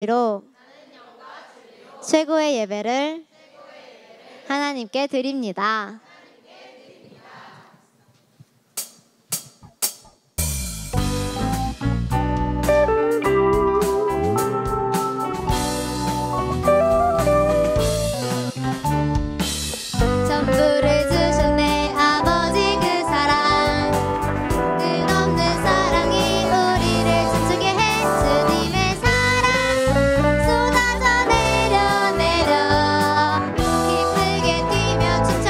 로 최고의 예배를 하나님께 드립니다. 전부를 주신 내 아버지 그 사랑, 끝없는 사랑이 우리를 춤추게 해. 주님의 사랑 쏟아져 내려 기쁘게 뛰며 춤춰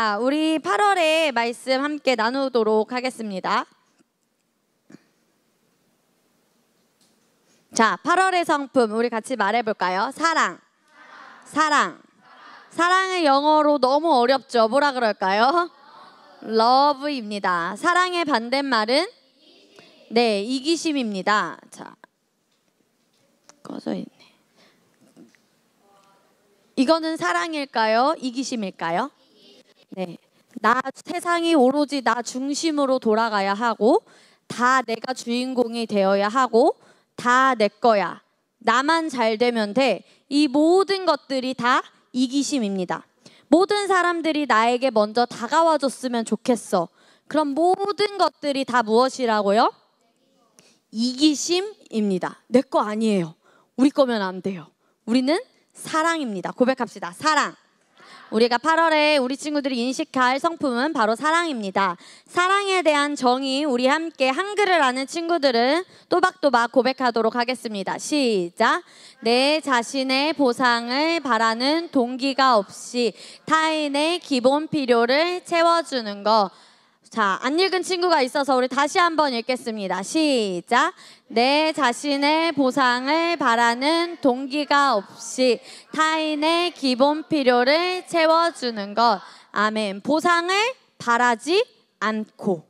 자, 우리 8월의 말씀 함께 나누도록 하겠습니다. 자, 8월의 성품 우리 같이 말해볼까요? 사랑. 사랑은 영어로 너무 어렵죠. 뭐라 그럴까요? love입니다. 사랑의 반대말은 네, 이기심입니다. 자, 꺼져 있네. 이거는 사랑일까요? 이기심일까요? 네, 세상이 오로지 나 중심으로 돌아가야 하고, 다 내가 주인공이 되어야 하고, 다 내 거야. 나만 잘 되면 돼. 이 모든 것들이 다 이기심입니다. 모든 사람들이 나에게 먼저 다가와 줬으면 좋겠어. 그럼 모든 것들이 다 무엇이라고요? 이기심입니다. 내 거 아니에요. 우리 거면 안 돼요. 우리는 사랑입니다. 고백합시다. 사랑. 우리가 8월에 우리 친구들이 인식할 성품은 바로 사랑입니다. 사랑에 대한 정의, 우리 함께 한글을 아는 친구들은 또박또박 고백하도록 하겠습니다. 시작. 내 자신의 보상을 바라는 동기가 없이 타인의 기본 필요를 채워주는 것. 자, 안 읽은 친구가 있어서 우리 다시 한번 읽겠습니다. 시작. 내 자신의 보상을 바라는 동기가 없이 타인의 기본 필요를 채워주는 것. 아멘. 보상을 바라지 않고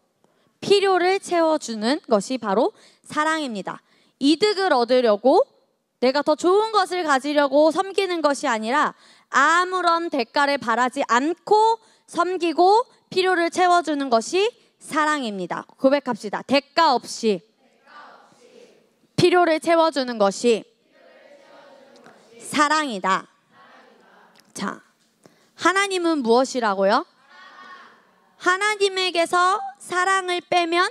필요를 채워주는 것이 바로 사랑입니다. 이득을 얻으려고 내가 더 좋은 것을 가지려고 섬기는 것이 아니라 아무런 대가를 바라지 않고 섬기고 필요를 채워주는 것이 사랑입니다. 고백합시다. 대가 없이 필요를 채워주는 것이 사랑이다. 자, 하나님은 무엇이라고요? 하나님에게서 사랑을 빼면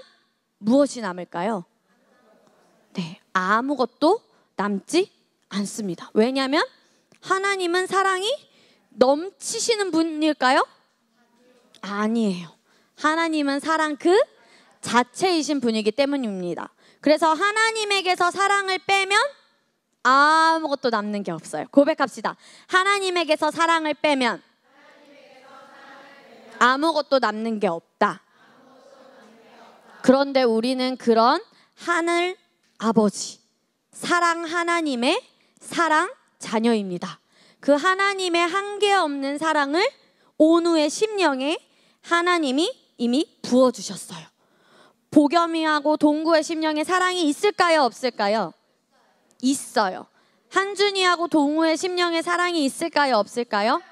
무엇이 남을까요? 네, 아무것도 남지 않습니다. 왜냐하면 하나님은 사랑이 넘치시는 분일까요? 아니에요. 하나님은 사랑 그 자체이신 분이기 때문입니다. 그래서 하나님에게서 사랑을 빼면 아무것도 남는 게 없어요. 고백합시다. 하나님에게서 사랑을 빼면 아무것도 남는 게 없다. 그런데 우리는 그런 하늘 아버지, 사랑 하나님의 사랑 자녀입니다. 그 하나님의 한계 없는 사랑을 온우의 심령에 하나님이 이미 부어주셨어요. 보겸이하고 동구의 심령에 사랑이 있을까요? 없을까요? 있어요. 한준이하고 동우의 심령에 사랑이 있을까요? 없을까요?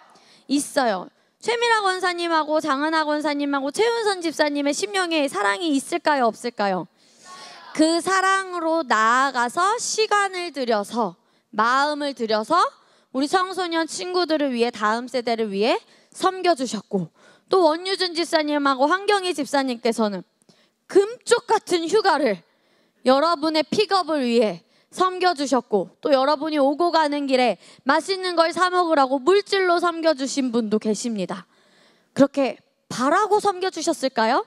있어요. 최미라 권사님하고 장은하 권사님하고 최윤선 집사님의 심령에 사랑이 있을까요? 없을까요? 그 사랑으로 나아가서 시간을 들여서 마음을 들여서 우리 청소년 친구들을 위해 다음 세대를 위해 섬겨주셨고, 또 원유준 집사님하고 황경희 집사님께서는 금쪽 같은 휴가를 여러분의 픽업을 위해 섬겨주셨고, 또 여러분이 오고 가는 길에 맛있는 걸 사 먹으라고 물질로 섬겨주신 분도 계십니다. 그렇게 바라고 섬겨주셨을까요?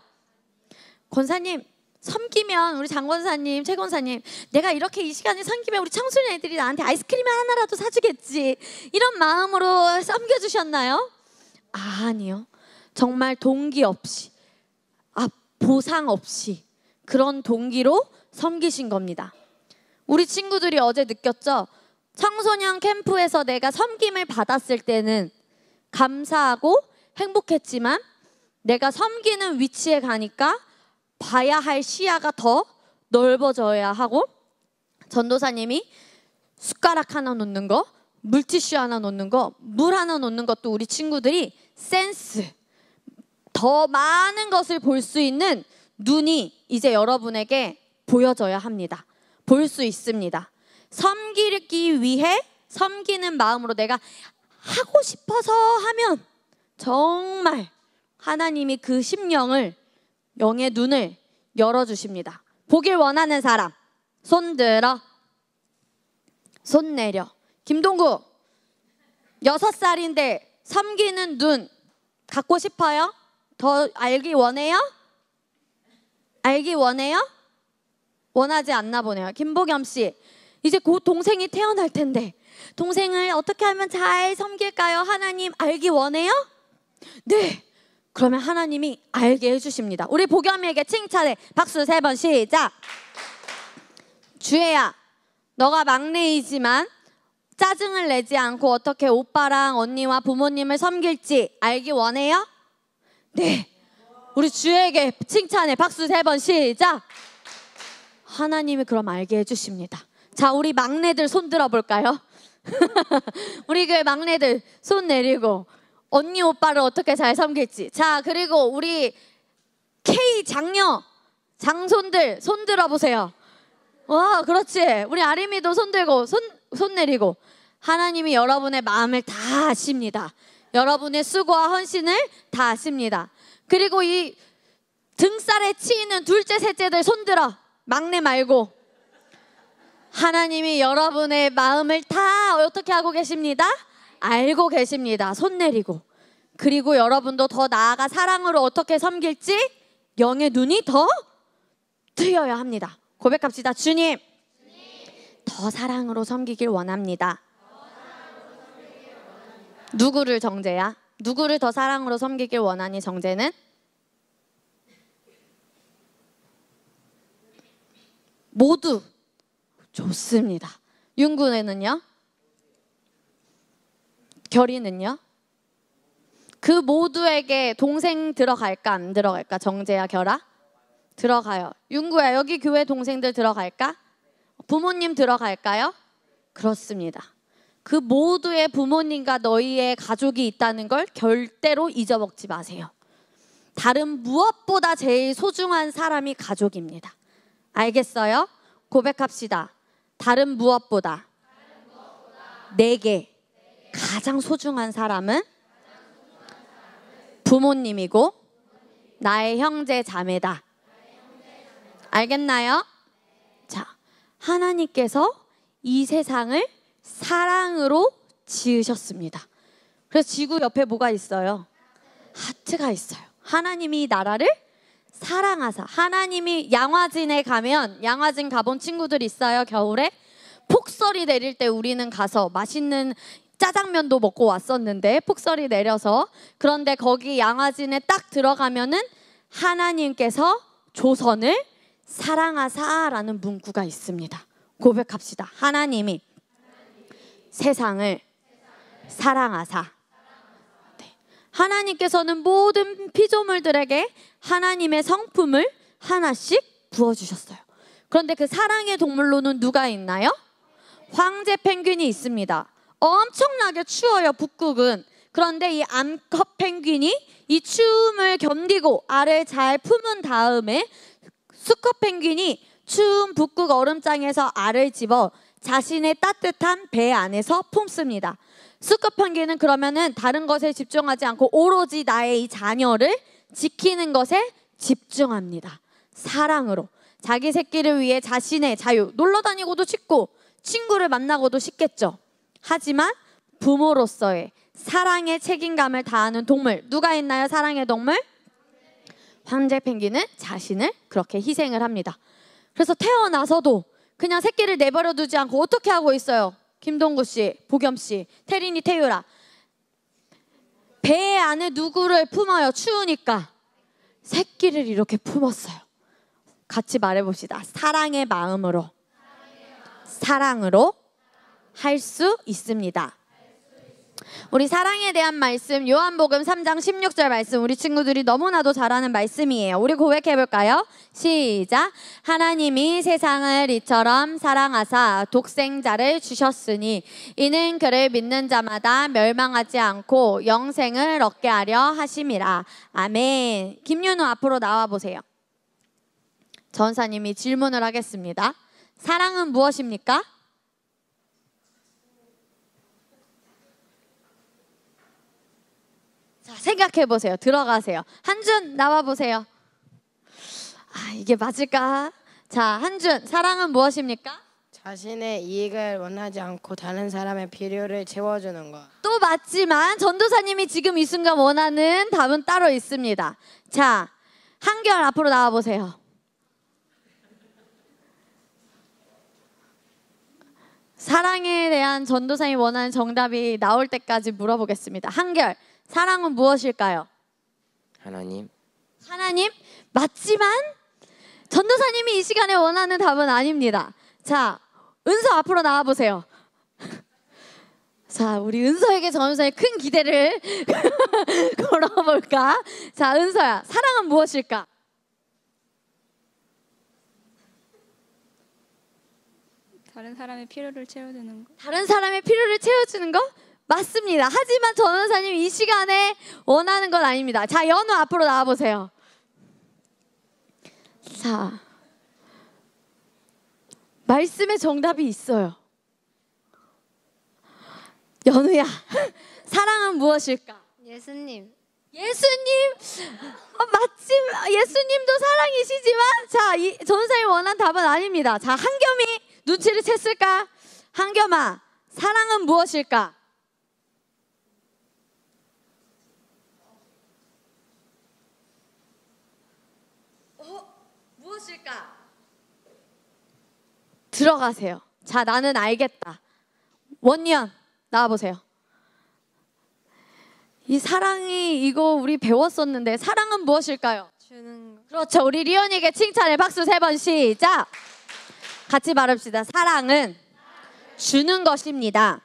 권사님, 섬기면 우리 장 권사님, 최 권사님, 내가 이렇게 이 시간에 섬기면 우리 청소년 애들이 나한테 아이스크림 하나라도 사주겠지, 이런 마음으로 섬겨주셨나요? 아니요. 정말 동기 없이, 보상 없이 그런 동기로 섬기신 겁니다. 우리 친구들이 어제 느꼈죠? 청소년 캠프에서 내가 섬김을 받았을 때는 감사하고 행복했지만, 내가 섬기는 위치에 가니까 봐야 할 시야가 더 넓어져야 하고, 전도사님이 숟가락 하나 놓는 거, 물티슈 하나 놓는 거, 물 하나 놓는 것도 우리 친구들이 센스, 더 많은 것을 볼 수 있는 눈이 이제 여러분에게 보여져야 합니다. 볼 수 있습니다. 섬기기 위해 섬기는 마음으로 내가 하고 싶어서 하면 정말 하나님이 그 심령을, 영의 눈을 열어주십니다. 보길 원하는 사람 손 들어, 손 내려. 김동구 6살인데 섬기는 눈 갖고 싶어요? 더 알기 원해요? 알기 원해요? 원하지 않나 보네요. 김보겸 씨, 이제 곧 동생이 태어날 텐데 동생을 어떻게 하면 잘 섬길까요? 하나님 알기 원해요? 네, 그러면 하나님이 알게 해주십니다. 우리 보겸이에게 칭찬해. 박수 3번 시작. 주혜야, 너가 막내이지만 짜증을 내지 않고 어떻게 오빠랑 언니와 부모님을 섬길지 알기 원해요? 네. 우리 주혜에게 칭찬해. 박수 3번 시작. 하나님이 그럼 알게 해주십니다. 자, 우리 막내들 손 들어볼까요? 우리 교회 막내들 손 내리고 언니 오빠를 어떻게 잘 섬길지. 자, 그리고 우리 K 장녀 장손들 손 들어보세요. 와, 그렇지. 우리 아림이도 손 들고 손 내리고. 하나님이 여러분의 마음을 다 아십니다. 여러분의 수고와 헌신을 다 아십니다. 그리고 이 등살에 치이는 둘째 셋째들 손 들어. 막내 말고. 하나님이 여러분의 마음을 다 어떻게 하고 계십니다? 알고 계십니다. 손 내리고. 그리고 여러분도 더 나아가 사랑으로 어떻게 섬길지 영의 눈이 더 트여야 합니다. 고백합시다. 주님, 더 사랑으로 섬기길 원합니다. 누구를 정죄야? 누구를 더 사랑으로 섬기길 원하니 정죄는? 모두 좋습니다. 윤구네는요? 결이는요? 그 모두에게 동생 들어갈까 안 들어갈까? 정재야, 결아? 들어가요. 윤구야, 여기 교회 동생들 들어갈까? 부모님 들어갈까요? 그렇습니다. 그 모두의 부모님과 너희의 가족이 있다는 걸 절대로 잊어먹지 마세요. 다른 무엇보다 제일 소중한 사람이 가족입니다. 알겠어요? 고백합시다. 다른 무엇보다 내게 가장 소중한 사람은 부모님이고 나의 형제 자매다. 알겠나요? 자, 하나님께서 이 세상을 사랑으로 지으셨습니다. 그래서 지구 옆에 뭐가 있어요? 하트가 있어요. 하나님이 이 나라를 사랑하사. 하나님이 양화진에 가면, 양화진 가본 친구들 있어요? 겨울에? 폭설이 내릴 때 우리는 가서 맛있는 짜장면도 먹고 왔었는데, 폭설이 내려서. 그런데 거기 양화진에 딱 들어가면은 하나님께서 조선을 사랑하사라는 문구가 있습니다. 고백합시다. 하나님이 세상을 사랑하사. 네. 하나님께서는 모든 피조물들에게 하나님의 성품을 하나씩 부어주셨어요. 그런데 그 사랑의 동물로는 누가 있나요? 황제 펭귄이 있습니다. 엄청나게 추워요, 북극은. 그런데 이 암컷 펭귄이 이 추움을 견디고 알을 잘 품은 다음에 수컷 펭귄이 추운 북극 얼음장에서 알을 집어 자신의 따뜻한 배 안에서 품습니다. 수컷 펭귄은 그러면은 다른 것에 집중하지 않고 오로지 나의 이 자녀를 지키는 것에 집중합니다. 사랑으로. 자기 새끼를 위해 자신의 자유, 놀러 다니고도 쉽고 친구를 만나고도 쉽겠죠. 하지만 부모로서의 사랑의 책임감을 다하는 동물, 누가 있나요? 사랑의 동물? 황제 펭귄은 자신을 그렇게 희생을 합니다. 그래서 태어나서도 그냥 새끼를 내버려 두지 않고 어떻게 하고 있어요? 김동구 씨, 보겸 씨, 태린이, 태유라. 배 안에 누구를 품어요? 추우니까. 새끼를 이렇게 품었어요. 같이 말해봅시다. 사랑의 마음으로. 사랑으로 할 수 있습니다. 우리 사랑에 대한 말씀, 요한복음 3장 16절 말씀, 우리 친구들이 너무나도 잘 아는 말씀이에요. 우리 고백해볼까요? 시작. 하나님이 세상을 이처럼 사랑하사 독생자를 주셨으니 이는 그를 믿는 자마다 멸망하지 않고 영생을 얻게 하려 하심이라. 아멘. 김윤우 앞으로 나와보세요. 전사님이 질문을 하겠습니다. 사랑은 무엇입니까? 자, 생각해보세요. 들어가세요. 한준 나와보세요. 아, 이게 맞을까? 자, 한준, 사랑은 무엇입니까? 자신의 이익을 원하지 않고 다른 사람의 필요를 채워주는 것. 또 맞지만 전도사님이 지금 이 순간 원하는 답은 따로 있습니다. 자, 한결 앞으로 나와보세요. 사랑에 대한 전도사님이 원하는 정답이 나올 때까지 물어보겠습니다. 한결, 사랑은 무엇일까요? 하나님. 하나님 맞지만 전도사님이 이 시간에 원하는 답은 아닙니다. 자, 은서 앞으로 나와 보세요. 자, 우리 은서에게 전도사님 큰 기대를 걸어볼까? 자, 은서야, 사랑은 무엇일까? 다른 사람의 필요를 채워주는 것. 다른 사람의 필요를 채워주는 거? 맞습니다. 하지만 전도사님 이 시간에 원하는 건 아닙니다. 자, 연우 앞으로 나와 보세요. 자, 말씀의 정답이 있어요. 연우야, 사랑은 무엇일까? 예수님. 예수님, 맞지? 예수님도 사랑이시지만, 자, 전도사님 원한 답은 아닙니다. 자, 한겸이 눈치를 챘을까? 한겸아, 사랑은 무엇일까? 무엇일까? 들어가세요. 자, 나는 알겠다. 원년 나와보세요. 이 사랑이 이거 우리 배웠었는데 사랑은 무엇일까요? 주는 거. 그렇죠. 우리 리언에게 칭찬을 박수 3번 시작. 같이 말합시다. 사랑은 주는 것입니다.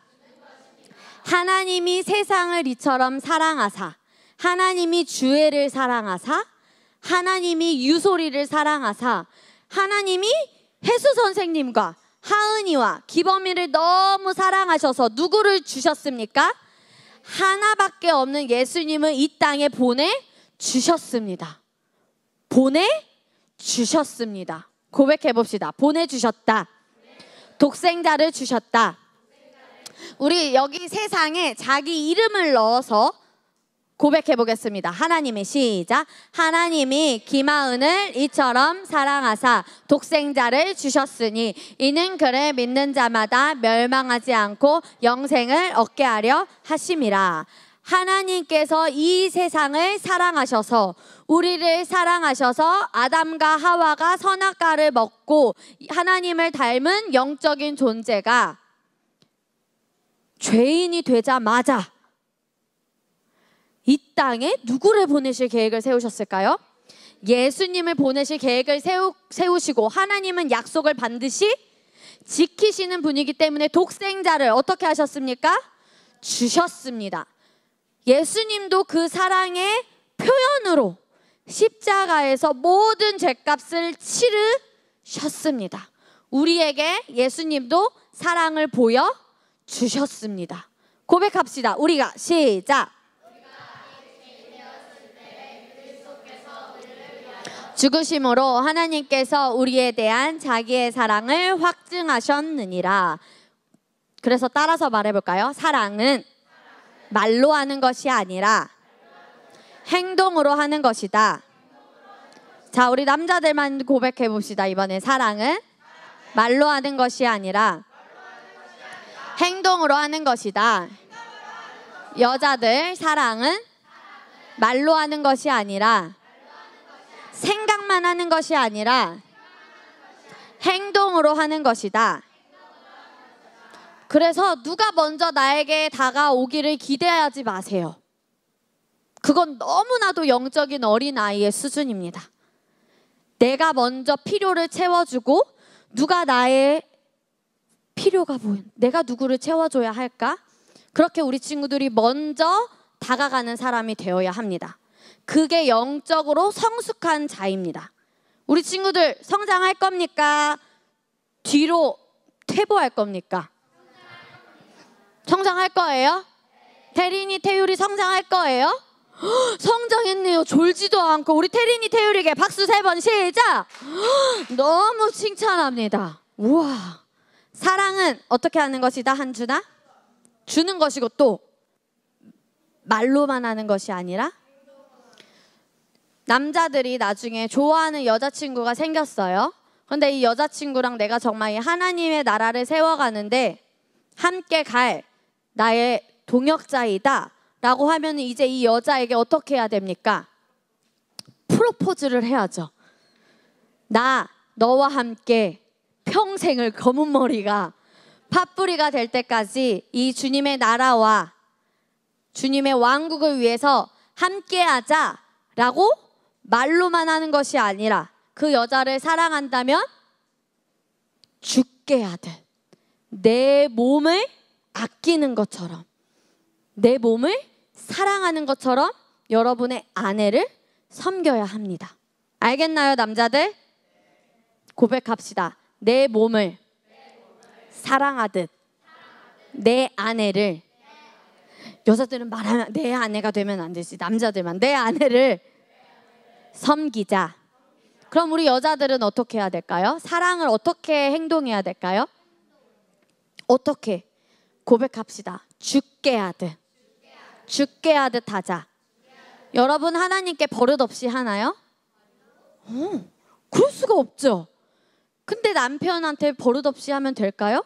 하나님이 세상을 이처럼 사랑하사, 하나님이 주애를 사랑하사, 하나님이 유소리를 사랑하사, 하나님이 혜수 선생님과 하은이와 기범이를 너무 사랑하셔서 누구를 주셨습니까? 하나밖에 없는 예수님을 이 땅에 보내주셨습니다. 보내주셨습니다. 고백해봅시다. 보내주셨다. 독생자를 주셨다. 우리 여기 세상에 자기 이름을 넣어서 고백해보겠습니다. 하나님의 시작. 하나님이 김하은을 이처럼 사랑하사 독생자를 주셨으니 이는 그를 믿는 자마다 멸망하지 않고 영생을 얻게 하려 하심이라. 하나님께서 이 세상을 사랑하셔서 우리를 사랑하셔서 아담과 하와가 선악과를 먹고 하나님을 닮은 영적인 존재가 죄인이 되자마자 이 땅에 누구를 보내실 계획을 세우셨을까요? 예수님을 보내실 계획을 세우시고 하나님은 약속을 반드시 지키시는 분이기 때문에 독생자를 어떻게 하셨습니까? 주셨습니다. 예수님도 그 사랑의 표현으로 십자가에서 모든 죄값을 치르셨습니다. 우리에게 예수님도 사랑을 보여주셨습니다. 고백합시다. 우리가 시작. 죽으심으로 하나님께서 우리에 대한 자기의 사랑을 확증하셨느니라. 그래서 따라서 말해볼까요? 사랑은 말로 하는 것이 아니라 행동으로 하는 것이다. 자, 우리 남자들만 고백해 봅시다. 이번에 사랑은 말로 하는 것이 아니라 행동으로 하는 것이다. 여자들, 사랑은 말로 하는 것이 아니라 생각만 하는 것이 아니라 행동으로 하는 것이다. 그래서 누가 먼저 나에게 다가오기를 기대하지 마세요. 그건 너무나도 영적인 어린아이의 수준입니다. 내가 먼저 필요를 채워주고 누가 나의 필요가 내가 누구를 채워줘야 할까? 그렇게 우리 친구들이 먼저 다가가는 사람이 되어야 합니다. 그게 영적으로 성숙한 자입니다. 우리 친구들 성장할 겁니까? 뒤로 퇴보할 겁니까? 성장할 거예요? 태린이, 태율이 성장할 거예요? 성장했네요. 졸지도 않고. 우리 태린이, 태율이에게 박수 3번 시작. 너무 칭찬합니다. 우와. 사랑은 어떻게 하는 것이다, 한준아? 주는 것이고 또 말로만 하는 것이 아니라 남자들이 나중에 좋아하는 여자친구가 생겼어요. 근데 이 여자친구랑 내가 정말 이 하나님의 나라를 세워가는데 함께 갈 나의 동역자이다 라고 하면 이제 이 여자에게 어떻게 해야 됩니까? 프로포즈를 해야죠. 나 너와 함께 평생을 검은 머리가 팥뿌리가 될 때까지 이 주님의 나라와 주님의 왕국을 위해서 함께하자 라고 말로만 하는 것이 아니라 그 여자를 사랑한다면 죽게 하듯 내 몸을 아끼는 것처럼, 내 몸을 사랑하는 것처럼 여러분의 아내를 섬겨야 합니다. 알겠나요, 남자들? 고백합시다. 내 몸을 사랑하듯 내 아내를, 여자들은 말하면 내 아내가 되면 안 되지, 남자들만 내 아내를 섬기자. 그럼 우리 여자들은 어떻게 해야 될까요? 사랑을 어떻게 행동해야 될까요? 어떻게? 고백합시다. 죽게 하듯. 죽게 하듯 하자. 여러분 하나님께 버릇 없이 하나요? 그럴 수가 없죠. 근데 남편한테 버릇 없이 하면 될까요?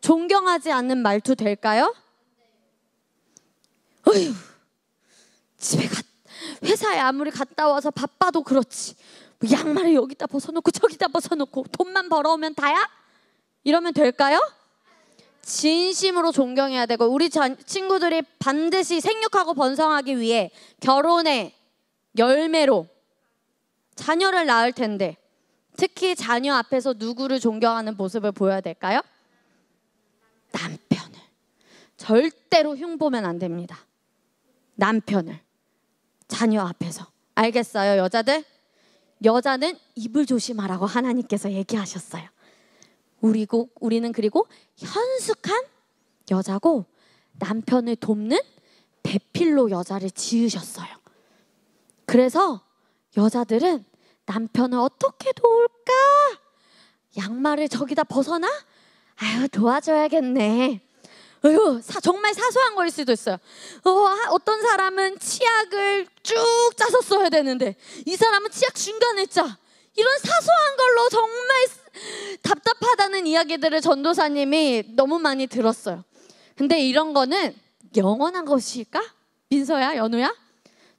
존경하지 않는 말투 될까요? 어휴, 회사에 아무리 갔다 와서 바빠도 그렇지, 뭐 양말을 여기다 벗어놓고 저기다 벗어놓고 돈만 벌어오면 다야? 이러면 될까요? 진심으로 존경해야 되고, 우리 친구들이 반드시 생육하고 번성하기 위해 결혼의 열매로 자녀를 낳을 텐데, 특히 자녀 앞에서 누구를 존경하는 모습을 보여야 될까요? 남편을. 절대로 흉보면 안 됩니다. 남편을 자녀 앞에서. 알겠어요, 여자들? 여자는 입을 조심하라고 하나님께서 얘기하셨어요. 우리는 그리고 현숙한 여자고 남편을 돕는 배필로 여자를 지으셨어요. 그래서 여자들은 남편을 어떻게 도울까? 양말을 저기다 벗어나? 아유, 도와줘야겠네. 아유, 정말 사소한 거일 수도 있어요. 어떤 사람은 치약을 쭉 짜서 써야 되는데 이 사람은 치약 중간에 짜. 이런 사소한 걸로 정말 답답하다는 이야기들을 전도사님이 너무 많이 들었어요. 근데 이런 거는 영원한 것일까? 민서야, 연우야?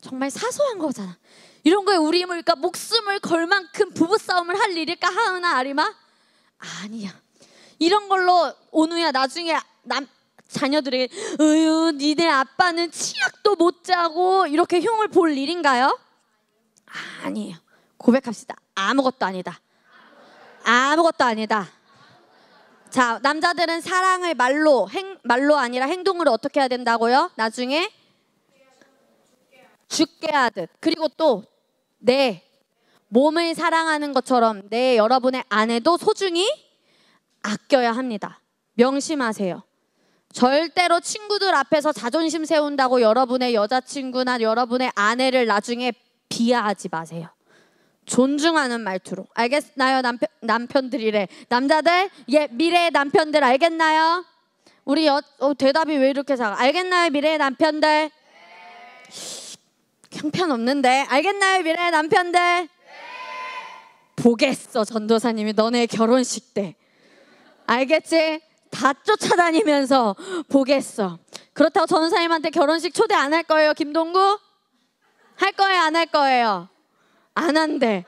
정말 사소한 거잖아. 이런 거에 우리 그러니까 목숨을 걸 만큼 부부싸움을 할 일일까? 하은아, 아리마? 아니야. 이런 걸로 온우야, 나중에 자녀들에게 니네 아빠는 치약도 못 짜고 이렇게 흉을 볼 일인가요? 아니에요. 고백합시다. 아무것도 아니다. 아무것도 아니다. 자, 남자들은 사랑을 말로 아니라 행동으로 어떻게 해야 된다고요? 나중에 죽게 하듯. 그리고 또 내 몸을 사랑하는 것처럼 여러분의 아내도 소중히 아껴야 합니다. 명심하세요. 절대로 친구들 앞에서 자존심 세운다고 여러분의 여자친구나 여러분의 아내를 나중에 비하하지 마세요. 존중하는 말투로. 알겠나요, 남편들이래. 남자들, 미래의 남편들 알겠나요? 우리 대답이 왜 이렇게 작아? 알겠나요, 미래의 남편들? 형편없는데. 알겠나요, 미래의 남편들? 보겠어, 전도사님이 너네 결혼식 때. 알겠지? 다 쫓아다니면서 보겠어. 그렇다고 전도사님한테 결혼식 초대 안 할 거예요, 김동구? 할 거예요, 안 할 거예요? 안 한대.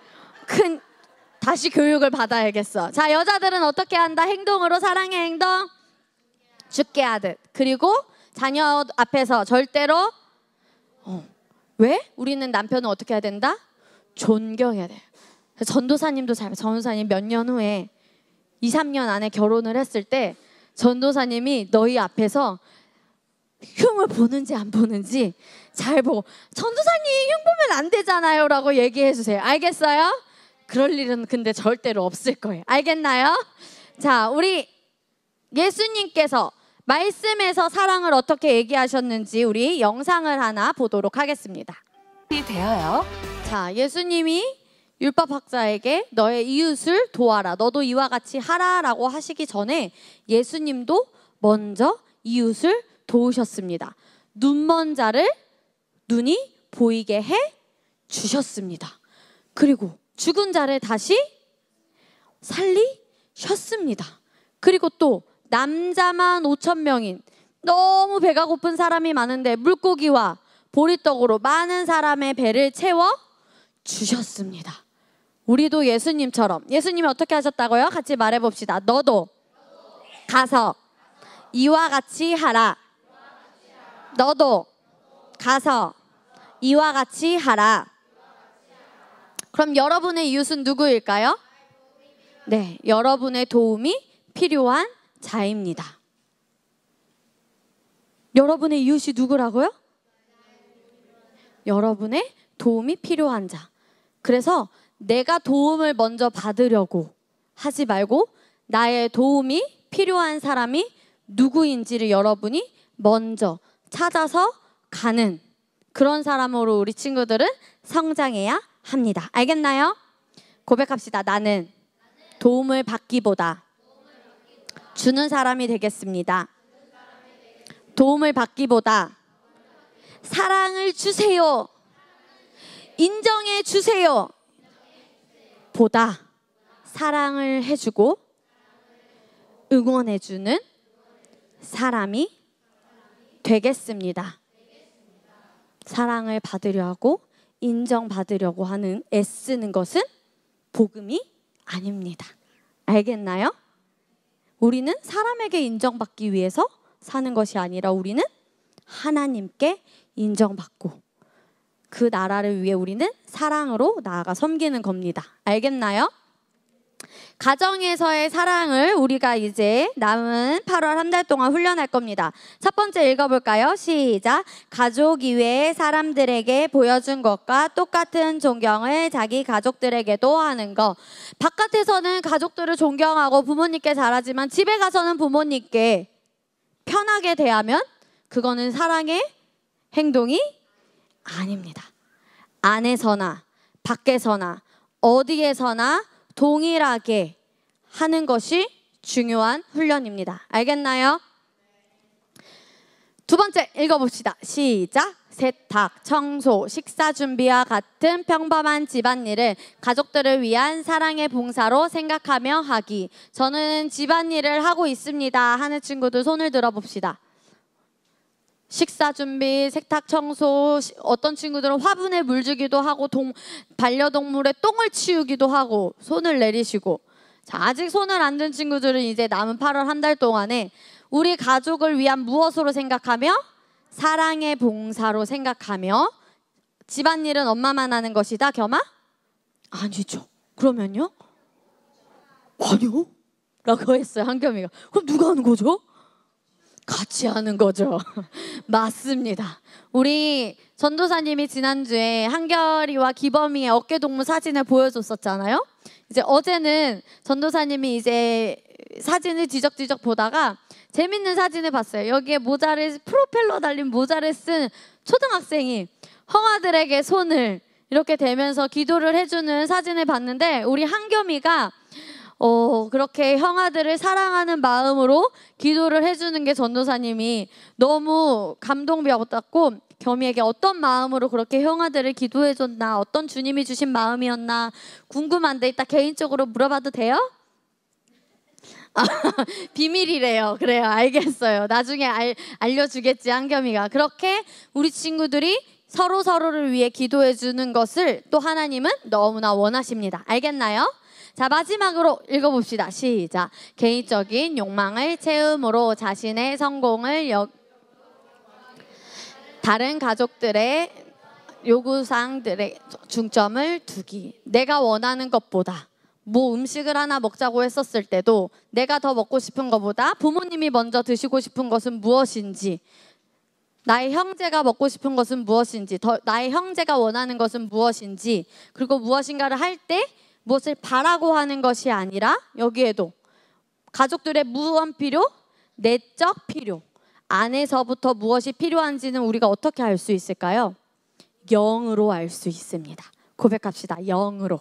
다시 교육을 받아야겠어. 자, 여자들은 어떻게 한다? 행동으로. 사랑의 행동. 죽게 하듯. 그리고 자녀 앞에서 절대로 왜? 우리는 남편을 어떻게 해야 된다? 존경해야 돼. 전도사님도 전도사님 몇 년 후에 2, 3년 안에 결혼을 했을 때 전도사님이 너희 앞에서 흉을 보는지 안 보는지 잘 보고, 전도사님 흉 보면 안 되잖아요 라고 얘기해 주세요. 알겠어요? 그럴 일은 근데 절대로 없을 거예요. 알겠나요? 자, 우리 예수님께서 말씀에서 사랑을 어떻게 얘기하셨는지 우리 영상을 하나 보도록 하겠습니다. 되어요. 자, 예수님이 율법학자에게 너의 이웃을 도와라, 너도 이와 같이 하라 라고 하시기 전에 예수님도 먼저 이웃을 도우셨습니다. 눈먼 자를 눈이 보이게 해 주셨습니다. 그리고 죽은 자를 다시 살리셨습니다. 그리고 또 남자만 5,000명인 너무 배가 고픈 사람이 많은데 물고기와 보리떡으로 많은 사람의 배를 채워 주셨습니다. 우리도 예수님처럼, 예수님이 어떻게 하셨다고요? 같이 말해봅시다. 너도 가서 이와 같이 하라. 너도 가서 이와 같이 하라. 그럼 여러분의 이웃은 누구일까요? 네, 여러분의 도움이 필요한 자입니다. 여러분의 이웃이 누구라고요? 여러분의 도움이 필요한 자. 그래서 내가 도움을 먼저 받으려고 하지 말고 나의 도움이 필요한 사람이 누구인지를 여러분이 먼저 찾아서 가는 그런 사람으로 우리 친구들은 성장해야 합니다. 알겠나요? 고백합시다. 나는 도움을 받기보다 주는 사람이 되겠습니다. 도움을 받기보다 사랑을 주세요. 인정해 주세요. 보다 사랑을 해주고 응원해주는 사람이 되겠습니다. 사랑을 받으려 하고 인정받으려고 하는 애쓰는 것은 복음이 아닙니다. 알겠나요? 우리는 사람에게 인정받기 위해서 사는 것이 아니라 우리는 하나님께 인정받고 그 나라를 위해 우리는 사랑으로 나아가 섬기는 겁니다. 알겠나요? 가정에서의 사랑을 우리가 이제 남은 8월 한 달 동안 훈련할 겁니다. 첫 번째 읽어볼까요? 시작. 가족 이외의 사람들에게 보여준 것과 똑같은 존경을 자기 가족들에게도 하는 것. 바깥에서는 가족들을 존경하고 부모님께 잘하지만 집에 가서는 부모님께 편하게 대하면 그거는 사랑의 행동이 아닙니다. 안에서나 밖에서나 어디에서나 동일하게 하는 것이 중요한 훈련입니다. 알겠나요? 두 번째 읽어봅시다. 시작. 세탁, 청소, 식사 준비와 같은 평범한 집안일을 가족들을 위한 사랑의 봉사로 생각하며 하기. 저는 집안일을 하고 있습니다 하는 친구들 손을 들어봅시다. 식사 준비, 세탁, 청소, 어떤 친구들은 화분에 물 주기도 하고 반려동물의 똥을 치우기도 하고 손을 내리시고. 자, 아직 손을 안 든 친구들은 이제 남은 8월 한 달 동안에 우리 가족을 위한 무엇으로 생각하며 사랑의 봉사로 생각하며 집안일은 엄마만 하는 것이다. 겸아? 아니죠. 그러면요? 아니요? 라고 했어요. 한겸이가. 그럼 누가 하는 거죠? 같이 하는 거죠. 맞습니다. 우리 전도사님이 지난주에 한결이와 기범이의 어깨동무 사진을 보여줬었잖아요. 이제 어제는 전도사님이 이제 사진을 뒤적뒤적 보다가 재밌는 사진을 봤어요. 여기에 모자를 프로펠러 달린 모자를 쓴 초등학생이 형아들에게 손을 이렇게 대면서 기도를 해주는 사진을 봤는데 우리 한겸이가 그렇게 형아들을 사랑하는 마음으로 기도를 해주는 게 전도사님이 너무 감동받았고 겸이에게 어떤 마음으로 그렇게 형아들을 기도해줬나 어떤 주님이 주신 마음이었나 궁금한데 이따 개인적으로 물어봐도 돼요? 비밀이래요. 그래요. 알겠어요. 나중에 알려주겠지 한겸이가. 그렇게 우리 친구들이 서로를 위해 기도해주는 것을 또 하나님은 너무나 원하십니다. 알겠나요? 자, 마지막으로 읽어봅시다. 시작. 개인적인 욕망을 채움으로 자신의 성공을 다른 가족들의 요구사항들에 중점을 두기. 내가 원하는 것보다 뭐 음식을 하나 먹자고 했었을 때도 내가 더 먹고 싶은 것보다 부모님이 먼저 드시고 싶은 것은 무엇인지 나의 형제가 먹고 싶은 것은 무엇인지 나의 형제가 원하는 것은 무엇인지 그리고 무엇인가를 할 때 무엇을 바라고 하는 것이 아니라 여기에도 가족들의 무한 필요, 내적 필요 안에서부터 무엇이 필요한지는 우리가 어떻게 알 수 있을까요? 영으로 알 수 있습니다. 고백합시다. 영으로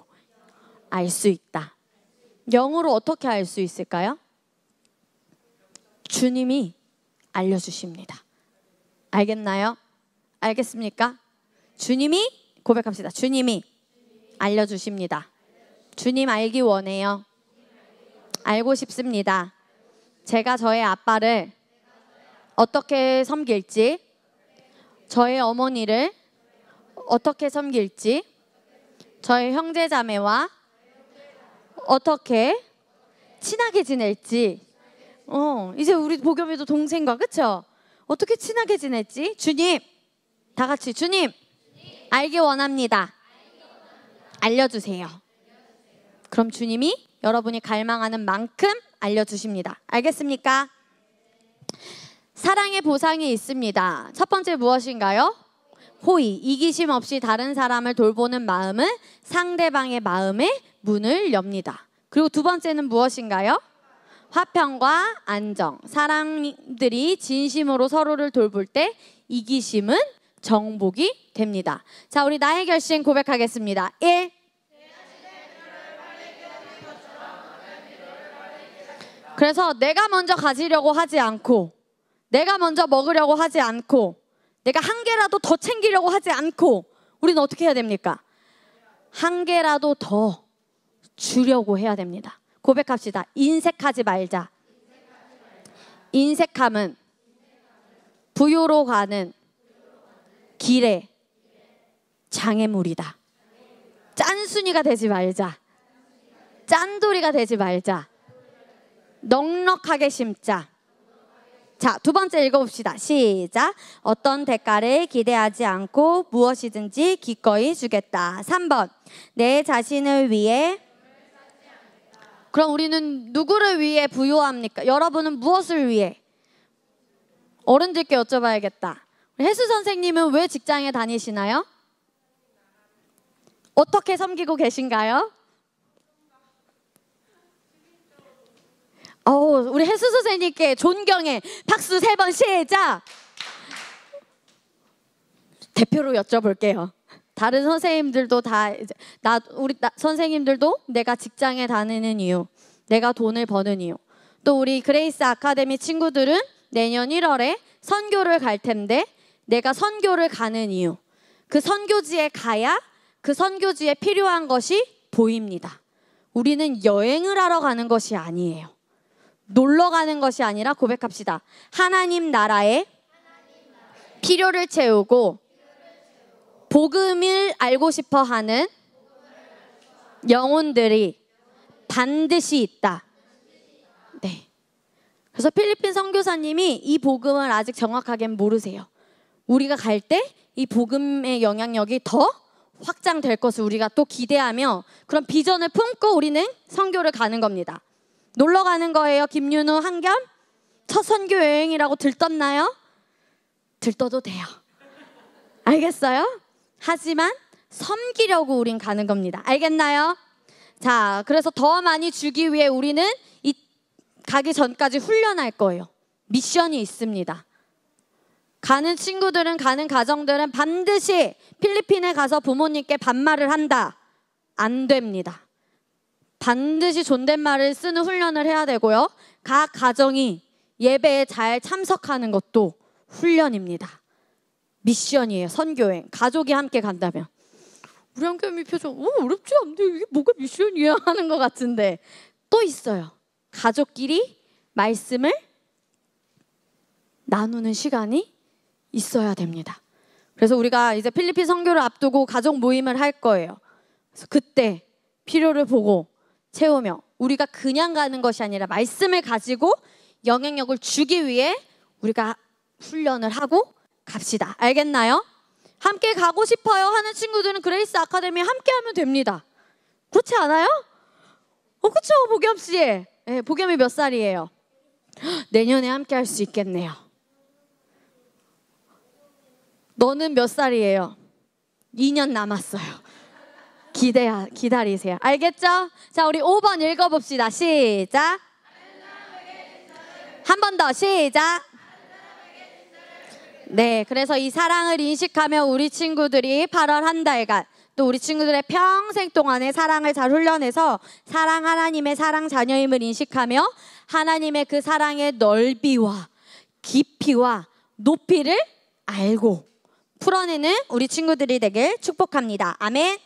알 수 있다. 영으로 어떻게 알 수 있을까요? 주님이 알려주십니다. 알겠나요? 알겠습니까? 주님이 고백합시다. 주님이 알려주십니다. 주님 알기 원해요. 알고 싶습니다. 제가 저의 아빠를 어떻게 섬길지, 저의 어머니를 어떻게 섬길지, 저의 형제자매와 어떻게 친하게 지낼지. 이제 우리 보겸이도 동생과 그쵸? 어떻게 친하게 지낼지. 주님, 다 같이 주님 알기 원합니다. 알려주세요. 그럼 주님이 여러분이 갈망하는 만큼 알려주십니다. 알겠습니까? 사랑의 보상이 있습니다. 첫 번째 무엇인가요? 호의, 이기심 없이 다른 사람을 돌보는 마음은 상대방의 마음에 문을 엽니다. 그리고 두 번째는 무엇인가요? 화평과 안정. 사람들이 진심으로 서로를 돌볼 때 이기심은 정복이 됩니다. 자, 우리 나의 결심 고백하겠습니다. 1. 그래서 내가 먼저 가지려고 하지 않고, 내가 먼저 먹으려고 하지 않고, 내가 한 개라도 더 챙기려고 하지 않고, 우리는 어떻게 해야 됩니까? 한 개라도 더 주려고 해야 됩니다. 고백합시다. 인색하지 말자. 인색함은 부요로 가는 길에 장애물이다. 짠순이가 되지 말자. 짠돌이가 되지 말자. 넉넉하게 심자. 자, 두 번째 읽어봅시다. 시작. 어떤 대가를 기대하지 않고 무엇이든지 기꺼이 주겠다. 3번. 내 자신을 위해. 그럼 우리는 누구를 위해 부요합니까? 여러분은 무엇을 위해? 어른들께 여쭤봐야겠다. 혜수 선생님은 왜 직장에 다니시나요? 어떻게 섬기고 계신가요? 우리 혜수 선생님께 존경의 박수 3번 시작. 대표로 여쭤볼게요. 다른 선생님들도 다 선생님들도 내가 직장에 다니는 이유, 내가 돈을 버는 이유. 또 우리 그레이스 아카데미 친구들은 내년 1월에 선교를 갈 텐데 내가 선교를 가는 이유. 그 선교지에 가야 그 선교지에 필요한 것이 보입니다. 우리는 여행을 하러 가는 것이 아니에요. 놀러 가는 것이 아니라 고백합시다. 하나님 나라에 필요를 채우고 복음을 알고 싶어 하는 영혼들이 반드시 있다. 네. 그래서 필리핀 선교사님이 이 복음을 아직 정확하게 모르세요. 우리가 갈 때 이 복음의 영향력이 더 확장될 것을 우리가 또 기대하며 그런 비전을 품고 우리는 선교를 가는 겁니다. 놀러 가는 거예요. 김윤우 한겸 첫 선교 여행이라고 들떴나요? 들떠도 돼요. 알겠어요? 하지만 섬기려고 우린 가는 겁니다. 알겠나요? 자, 그래서 더 많이 주기 위해 우리는 이 가기 전까지 훈련할 거예요. 미션이 있습니다. 가는 친구들은, 가는 가정들은 반드시 필리핀에 가서 부모님께 반말을 한다. 안 됩니다. 반드시 존댓말을 쓰는 훈련을 해야 되고요. 각 가정이 예배에 잘 참석하는 것도 훈련입니다. 미션이에요. 선교행. 가족이 함께 간다면. 우리 한겸이 표정 어렵지 않은데 이게 뭐가 미션이야 하는 것 같은데 또 있어요. 가족끼리 말씀을 나누는 시간이 있어야 됩니다. 그래서 우리가 이제 필리핀 선교를 앞두고 가족 모임을 할 거예요. 그래서 그때 필요를 보고 채우며 우리가 그냥 가는 것이 아니라 말씀을 가지고 영향력을 주기 위해 우리가 훈련을 하고 갑시다. 알겠나요? 함께 가고 싶어요 하는 친구들은 그레이스 아카데미 함께 하면 됩니다. 그렇지 않아요? 그렇죠, 보겸 씨. 네, 보겸이 몇 살이에요? 내년에 함께 할 수 있겠네요. 너는 몇 살이에요? 2년 남았어요. 기다리세요. 알겠죠? 자, 우리 5번 읽어봅시다. 시작. 한 번 더 시작. 네, 그래서 이 사랑을 인식하며 우리 친구들이 8월 한 달간 또 우리 친구들의 평생 동안의 사랑을 잘 훈련해서 사랑 하나님의 사랑 자녀임을 인식하며 하나님의 그 사랑의 넓이와 깊이와 높이를 알고 풀어내는 우리 친구들이 되길 축복합니다. 아멘.